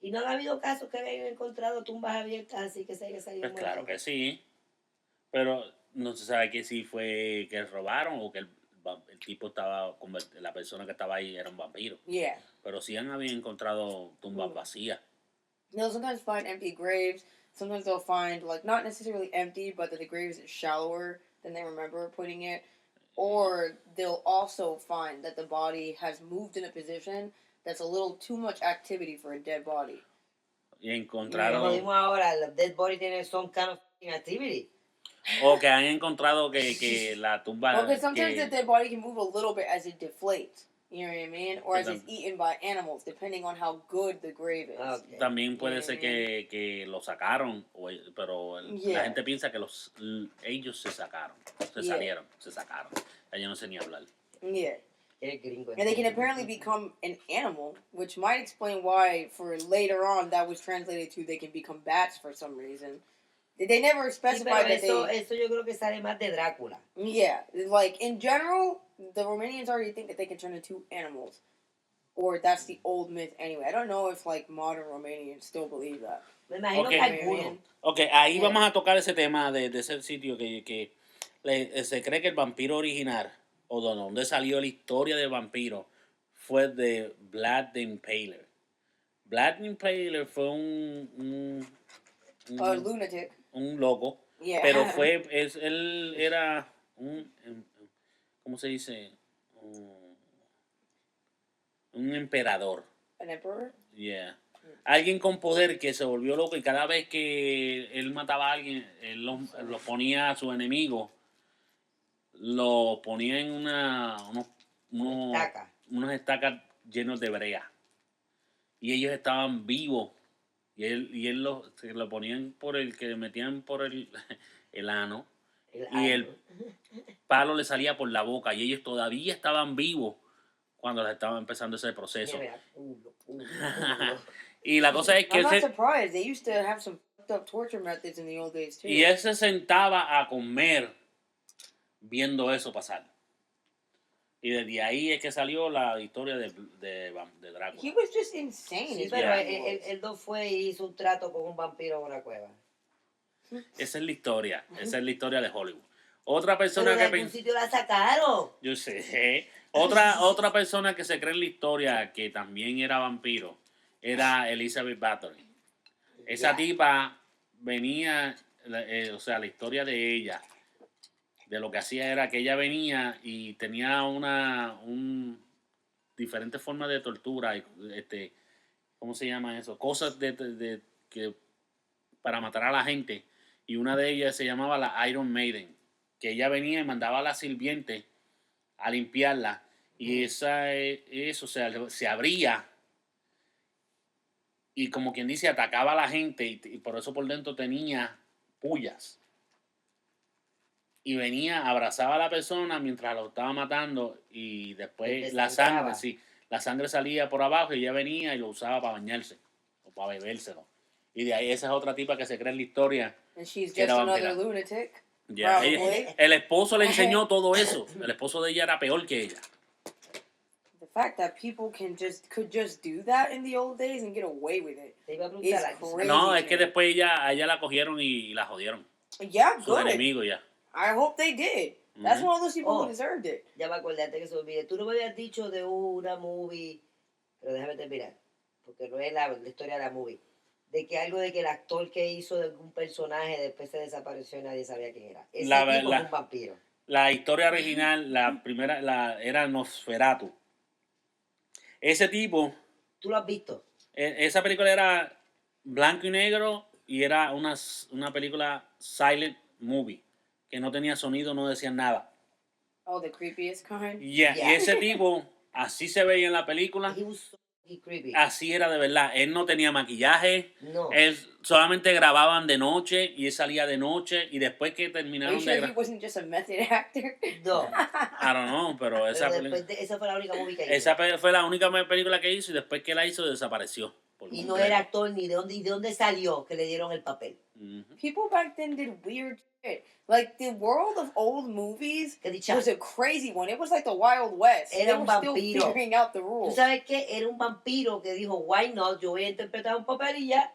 ¿Y no ha habido casos que hayan encontrado tumbas abiertas así que se haya salido Pues claro que sí, pero no se sabe que si fue que robaron o que el tipo estaba, la persona que estaba ahí era un vampiro. Yeah. Pero sí han habido encontrado tumbas vacías. They'll sometimes find empty graves. Sometimes they'll find, like, not necessarily empty, but that the grave is shallower than they remember putting it. Or they'll also find that the body has moved in a position that's a little too much activity for a dead body. Y encontraron... Como dimos ahora, los dead body tienen some kind of activity. O que han encontrado que la tumba... Well, because sometimes the dead body can move a little bit as it deflates. You know what I mean? Or as it's eaten by animals, depending on how good the grave is. Okay. También puede ser que lo sacaron, pero la gente piensa que ellos se sacaron, se sacaron. Yo no sé ni hablar. Yeah. Gringo. And they can apparently become an animal, which might explain why, for later on, that was translated to they can become bats for some reason. They never specified that eso yo creo que sale más de Drácula. Yeah, like, in general, the Romanians already think that they can turn into animals. Or that's the old myth anyway. I don't know if, like, modern Romanians still believe that. Me imagino que algunos. Ok, ahí vamos a tocar ese tema de ese sitio que se cree que el vampiro original, o de donde salió la historia del vampiro, fue de Vlad the Impaler. Vlad the Impaler fue un lunatic. Un loco, pero él era ¿cómo se dice? Un emperador. ¿Un emperor? Yeah. Alguien con poder que se volvió loco y cada vez que él mataba a alguien, él lo ponía a su enemigo, lo ponía en unas estacas llenas de brea. Y ellos estaban vivos. Y él se lo ponían que metían por el ano. El palo le salía por la boca. Y ellos todavía estaban vivos cuando les estaba empezando ese proceso. Y la cosa es que... I'm not surprised. They used to have some fucked up torture methods in the old days too. Y él se sentaba a comer viendo eso pasar. Y desde ahí es que salió la historia de Drácula. He was just insane. Sí, pero él no fue y hizo un trato con un vampiro en una cueva. Esa es la historia. Esa es la historia de Hollywood. Otra persona pero de algún sitio la sacaron. Yo sé. Otra persona que se cree en la historia que también era vampiro era Elizabeth Bathory. Esa tipa venía, o sea, la historia de ella, de lo que hacía era que ella venía y tenía diferentes formas de tortura, ¿cómo se llama eso? Cosas que para matar a la gente. Y una de ellas se llamaba la Iron Maiden, que ella venía y mandaba a la sirviente a limpiarla. Y eso se abría y como quien dice atacaba a la gente y por eso por dentro tenía pullas. Y venía, abrazaba a la persona mientras lo estaba matando y después la sangre salía por abajo y ella venía y lo usaba para bañarse o para bebérselo. Y de ahí esa es otra tipa que se cree en la historia. And she's just another lunatic. Yeah. El esposo le enseñó todo eso. El esposo de ella era peor que ella. The fact that people could just do that in the old days and get away with it is crazy. No, es que después a ella la cogieron y la jodieron. Yeah, sus enemigos ya. I hope they did. That's one of those people who deserved it. Ya me acordé antes que se me olvide. Tú no me habías dicho de una movie, pero déjame terminar, porque no es la historia de la movie. De que algo de que el actor que hizo de algún personaje después se desapareció y nadie sabía quién era. Ese tipo es un vampiro. La historia original, la primera, era Nosferatu. Ese tipo... ¿Tú lo has visto? Esa película era blanco y negro y era una película silent movie. Que no tenía sonido, no decían nada. Oh, the creepiest kind? Yeah. Y ese tipo, así se veía en la película. Así era de verdad. Él no tenía maquillaje. No. Él solamente grababan de noche y él salía de noche y después que terminaron de grabar. He wasn't just a method actor? No. I don't know, pero esa esa fue la única movie que hizo. Esa fue la única película que hizo y después que la hizo desapareció. Y no era actor ni de dónde salió que le dieron el papel. People back then did weird shit. Like, the world of old movies was a crazy one. It was like the Wild West. Era They un were still vampiro. figuring out the ¿Tú rules. sabes qué? Era un vampiro que dijo, why not? Yo voy a interpretar un papel y ya.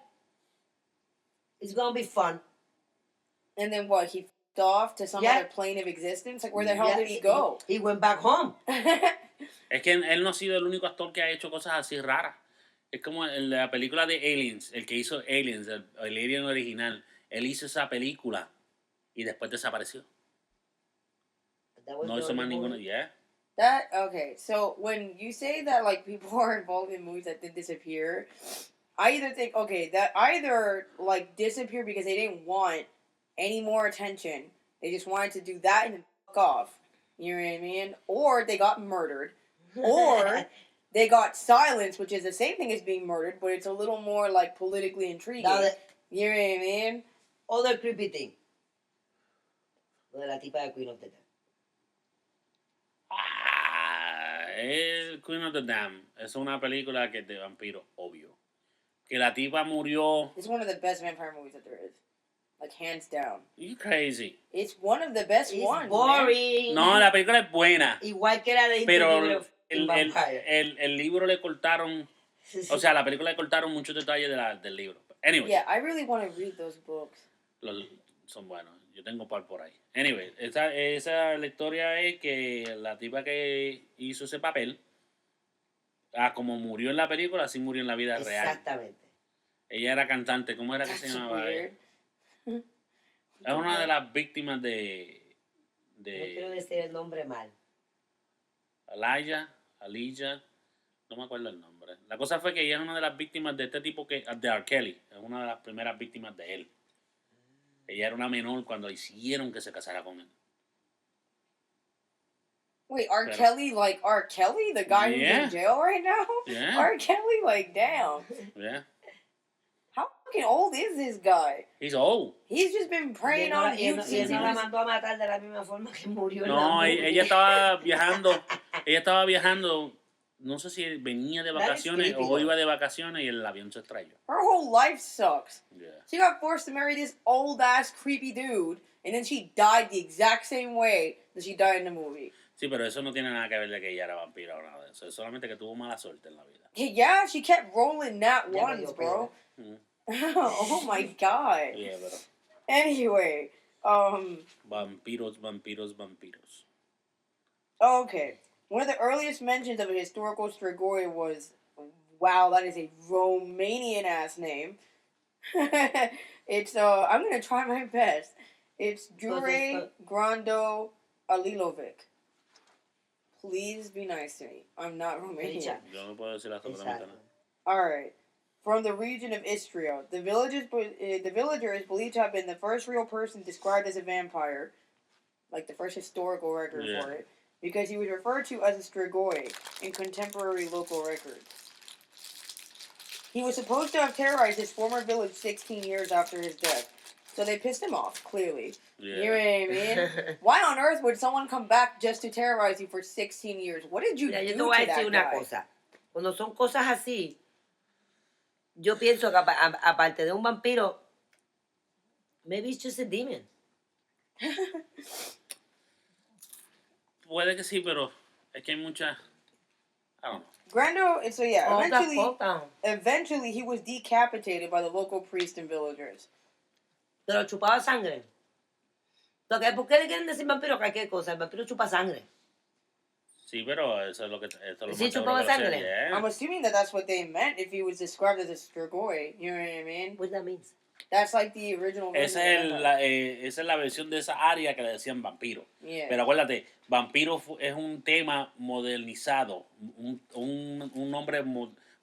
It's gonna be fun. And then what? He f***ed off to some other plane of existence? Like, where the hell did he go? He went back home. Es que él no ha sido el único actor que ha hecho cosas así raras. Es como en la película de Aliens, el que hizo Aliens, el Alien original. Él hizo esa película y después desapareció. No hizo más ninguna. Yeah. Okay, so when you say that, like, people are involved in movies that did disappear, I either think, okay, that either, like, disappeared because they didn't want any more attention. They just wanted to do that and then fuck off. You know what I mean? Or they got murdered. Or they got silenced, which is the same thing as being murdered, but it's a little more, like, politically intriguing. You know what I mean? Other creepy thing. Lo de la tipa de Queen of the Damned. El Queen of the Damned es una película que es de vampiro, obvio. Que la tipa murió. It's one of the best vampire movies that there is. Like, hands down. You crazy. It's one of the best ones. Boring. No, la película es buena. Igual que la de pero el libro le cortaron. O sea, la película le cortaron muchos detalles del libro. Anyway. Yeah, I really want to read those books. Son buenos. Yo tengo par por ahí. Anyway, la historia es que la tipa que hizo ese papel, como murió en la película, así murió en la vida real. Exactamente. Ella era cantante. ¿Cómo era que se llamaba ella? Es una de las víctimas de... No quiero decir el nombre mal. Aliyah, no me acuerdo el nombre. La cosa fue que ella es una de las víctimas de este tipo de R. Kelly. Es una de las primeras víctimas de él. Ella era una menor cuando hicieron que se casara con él. Wait, R. Kelly, like R. Kelly, the guy who's in jail right now? Yeah. R. Kelly, like, damn. Yeah. How fucking old is this guy? He's old. He's just been preying on you since no la mandó a matar de la misma forma que murió. No, ella estaba viajando. No sé si venía de vacaciones o iba de vacaciones y el avión se estrelló. Her whole life sucks. Yeah. She got forced to marry this old-ass creepy dude, and then she died the exact same way that she died in the movie. Sí, pero eso no tiene nada que ver de que ella era vampira o nada de eso. Es solamente que tuvo mala suerte en la vida. Yeah, she kept rolling nat ones, bro. Oh my god. Yeah, pero... Anyway, Vampiros. Okay. One of the earliest mentions of a historical Strigoi was, wow, that is a Romanian-ass name. It's, I'm going to try my best. It's Jure Grando Alilovic. Please be nice to me. I'm not Romanian. Yo no puedo decir absolutamente nada. Alright. From the region of Istria, the villager is believed to have been the first real person described as a vampire, like the first historical record for it, because he was referred to as a Strigoi in contemporary local records. He was supposed to have terrorized his former village 16 years after his death. So they pissed him off, clearly. Yeah. You know what I mean? Why on earth would someone come back just to terrorize you for 16 years? What did you do yo te voy a decir una cosa. Cuando son cosas así, yo pienso que aparte de un vampiro, maybe it's just a demon. Puede que sí, pero es que hay muchas... I don't know. Grando, so yeah, eventually he was decapitated by the local priest and villagers. Pero chupaba sangre. ¿Por qué le quieren decir vampiro? Cualquier cosa. El vampiro chupa sangre. Sí, pero eso es lo que... ¿Sí chupaba sangre? I'm assuming that that's what they meant if he was described as a Strigoi. You know what I mean? What that means? That's like the original version. Esa es la versión de esa área que le decían vampiro. Yeah. Pero acuérdate, vampiro es un tema modernizado, un nombre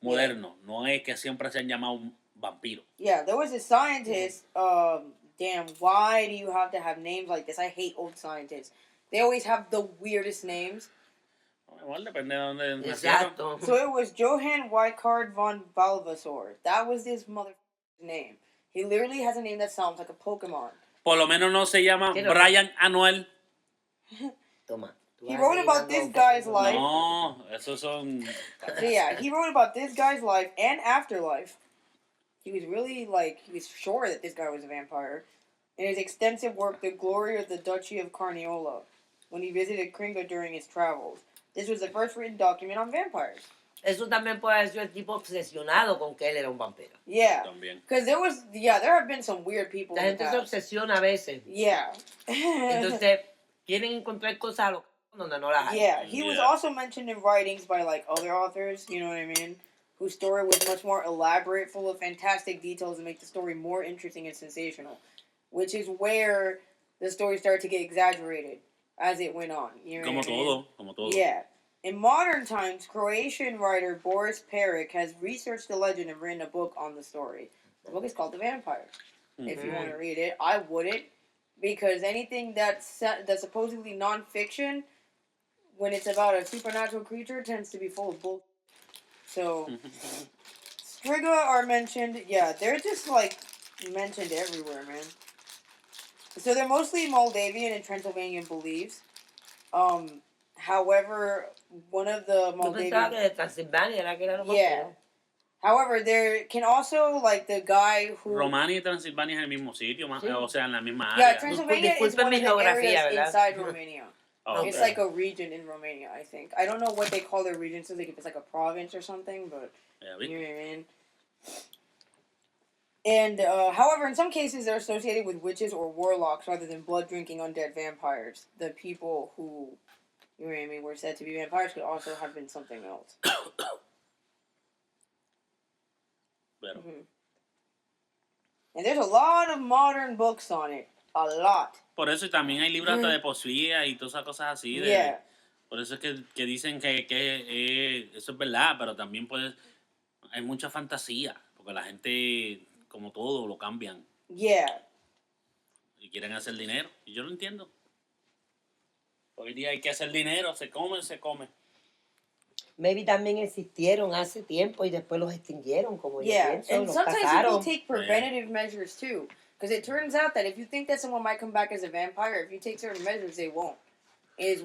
moderno. Yeah. No es que siempre se han llamado vampiro. Yeah, there was a scientist. Damn, why do you have to have names like this? I hate old scientists. They always have the weirdest names. Igual depende de dónde nacieron. So it was Johann Weikard von Valvassor. That was his mother's name. He literally has a name that sounds like a Pokemon. Por lo menos no se llama Brian Anuel. Toma. He wrote about this guy's life. No, esos son... So yeah, he wrote about this guy's life and afterlife. he was really, he was sure that this guy was a vampire. In his extensive work, The Glory of the Duchy of Carniola, when he visited Kringa during his travels. This was the first written document on vampires. Eso también puede haber sido el tipo obsesionado con que él era un vampiro. Yeah. También. Because there have been some weird people La in the gente se past. obsesiona a veces. Yeah. Entonces, quieren encontrar cosas a lo donde no las hay. Yeah, he was also mentioned in writings by, other authors, you know what I mean? Whose story was much more elaborate, full of fantastic details to make the story more interesting and sensational. Which is where the story started to get exaggerated as it went on. You know Como todo. Yeah. In modern times, Croatian writer Boris Peric has researched the legend and written a book on the story. The book is called The Vampire. Mm-hmm. If you want to read it, I wouldn't. Because anything that's supposedly non-fiction, when it's about a supernatural creature, tends to be full of bull. So, Striga are mentioned. Yeah, they're just, mentioned everywhere, man. So they're mostly Moldavian and Transylvanian beliefs. However, one of the Moldavian... de Transilvania era que era lo Yeah. However, there can also, the guy who... Romania y Transilvania es el mismo sitio, Sí. O sea, en la misma área. Yeah, Transylvania is one of the areas ¿verdad? inside Romania. Oh, It's like a region in Romania, I think. I don't know what they call their region, so if it's like a province or something, but you know what I mean. And, however, in some cases, they're associated with witches or warlocks rather than blood-drinking undead vampires. The people who, you know what I mean, were said to be vampires could also have been something else. Mm-hmm. And there's a lot of modern books on it. A lot. Por eso también hay libros hasta de poesía y todas esas cosas así. Yeah. Por eso es que dicen que eso es verdad, pero también hay mucha fantasía, porque la gente, como todo, lo cambian. Yeah. Y quieren hacer dinero, y yo lo entiendo. Hoy día hay que hacer dinero, se come. Maybe también existieron hace tiempo y después los extinguieron, como yo pienso, and los sometimes cazaron. people take preventative measures too. Because it turns out that if you think that someone might come back as a vampire, if you take certain measures, they won't. Is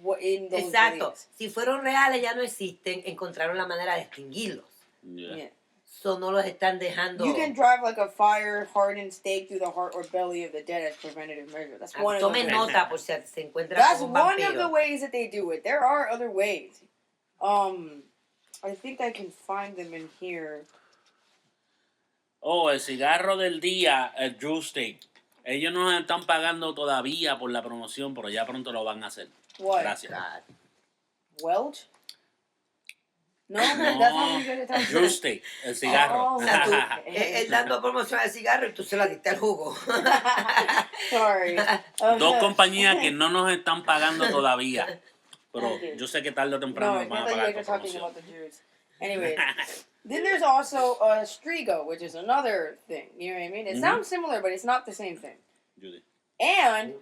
what in those Exacto. beliefs. Si fueron reales, ya no existen, encontraron la manera de extinguirlos. Yeah. So no los están dejando. You can drive a fire-hardened stake through the heart or belly of the dead as preventative measure. That's one of the ways. Tomen nota por si se encuentran That's con un one vampiro. of the ways that they do it. There are other ways. I think I can find them in here. Oh, el cigarro del día, el Drew Steak. Ellos no nos están pagando todavía por la promoción, pero ya pronto lo van a hacer. What? Gracias. Welch? No, that's not what you guys are talking Drew about. Steak, el cigarro. O sea, tú, él dando promoción al cigarro y tú se la diste al jugo. Sorry. Dos compañías que no nos están pagando todavía. Pero Okay. yo sé que tarde o temprano No, nos I van a thought you pagar guys por were talking promoción. about the Jews. Anyway, then there's also Striga, which is another thing. You know what I mean? It sounds similar, but it's not the same thing. Judy. And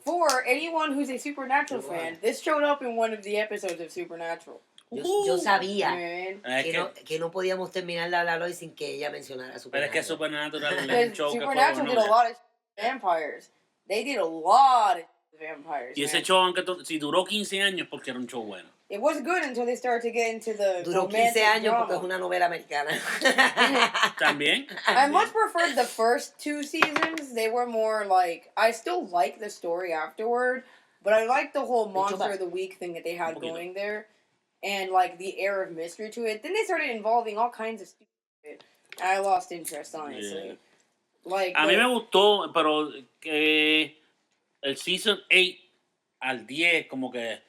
for anyone who's a Supernatural fan, this showed up in one of the episodes of Supernatural. Yo sabía You know what I mean? que no podíamos terminar de hablarlo hoy sin que ella mencionara Pero es que Supernatural. Supernatural es un show que fue Supernatural bueno. did a lot of vampires. They did a lot of vampires. Y ese man. show, aunque si duró 15 años, porque era un show bueno. It was good until they started to get into the Duró romantic 15 años drama. porque es una novela americana. También. I much preferred the first 2 seasons. They were more I still like the story afterward, but I like the whole Monster of the Week thing that they had going there. And, the air of mystery to it. Then they started involving all kinds of stupid shit. I lost interest, honestly. Yeah. A mí me gustó, pero que el Season 8 al 10 como que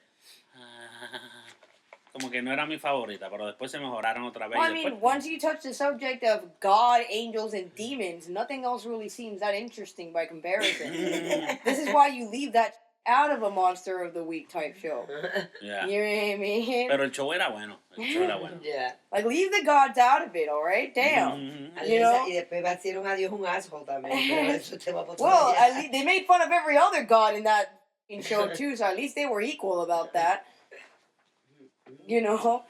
no era mi favorita, pero después se mejoraron otra vez. Well, I mean, once you touch the subject of God, angels, and demons, nothing else really seems that interesting by comparison. This is why you leave that out of a Monster of the Week type show. Yeah. You know what I mean? Pero el show era bueno. Yeah. Leave the gods out of it, alright? Damn. You know? Y después hicieron a Dios un asshole también. Pero eso te va a Well, at least they made fun of every other god in that show too, so at least they were equal about that. You know?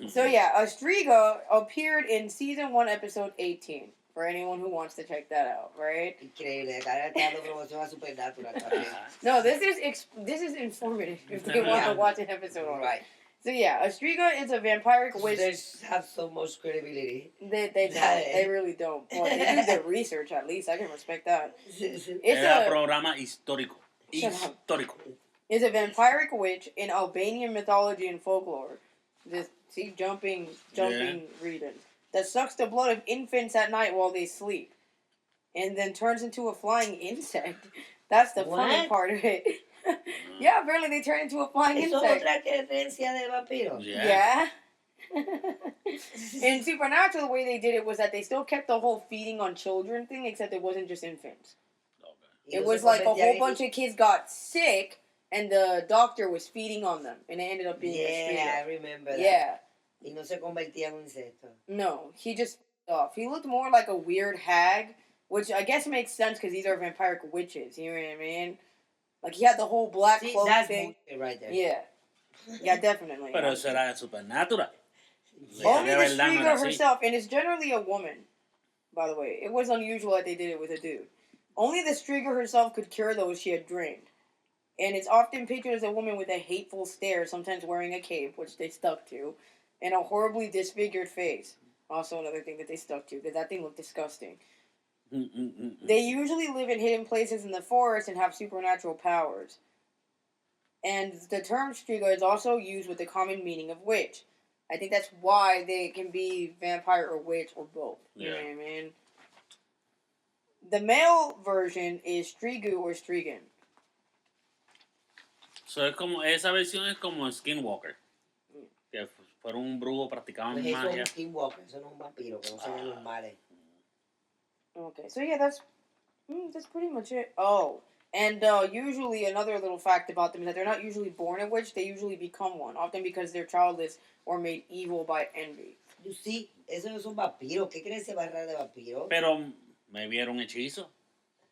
So yeah, Striga appeared in season 1, episode 18. For anyone who wants to check that out, right? Increíble, está dando promoción a Supernatural también. No, this is informative if they want to watch an episode on it. Right. So yeah, a Striga is a vampiric witch. They have so much credibility. They really don't. Well, they do their research at least. I can respect that. It's Era a programa histórico. Shut up. Histórico. is a vampiric witch in Albanian mythology and folklore. Just see jumping reading that sucks the blood of infants at night while they sleep, and then turns into a flying insect. That's the funny part of it. Yeah, apparently they turn into a flying ¿Eso es insect. otra creencia de vampiro? Yeah. In Supernatural, the way they did it was that they still kept the whole feeding on children thing, except it wasn't just infants. Okay. It was like a whole bunch of kids got sick, and the doctor was feeding on them, and it ended up being a Yeah, I Striga. remember that. Yeah. Y no se convertía en un insecto. No, he just off. He looked more like a weird hag, which I guess makes sense because these are vampiric witches. You know what I mean? Like he had the whole black See, cloak that's thing. bullshit right there. Yeah. Yeah, definitely. Pero eso era de Supernatural. Only De the verdad no Striga era así. herself, and it's generally a woman, by the way. It was unusual that they did it with a dude. Only the Striga herself could cure those she had drained. And it's often pictured as a woman with a hateful stare, sometimes wearing a cape, which they stuck to, and a horribly disfigured face. Also another thing that they stuck to, because that thing looked disgusting. They usually live in hidden places in the forest and have supernatural powers. And the term Striga is also used with the common meaning of witch. I think that's why they can be vampire or witch or both. You know what I mean? The male version is Strigu or Strigan. So es como, esa versión es como Skinwalker. Que fueron un brujo, practicaban Pues eso es magia. un skinwalker, eso no es un vampiro, que no se ven los males. Okay, so yeah, that's pretty much it. Oh, and usually another little fact about them is that they're not usually born a witch; they usually become one, often because they're childless or made evil by envy. You see, eso no es un vampiro. ¿Qué crees ese barra de vampiro? Pero me vieron hechizo.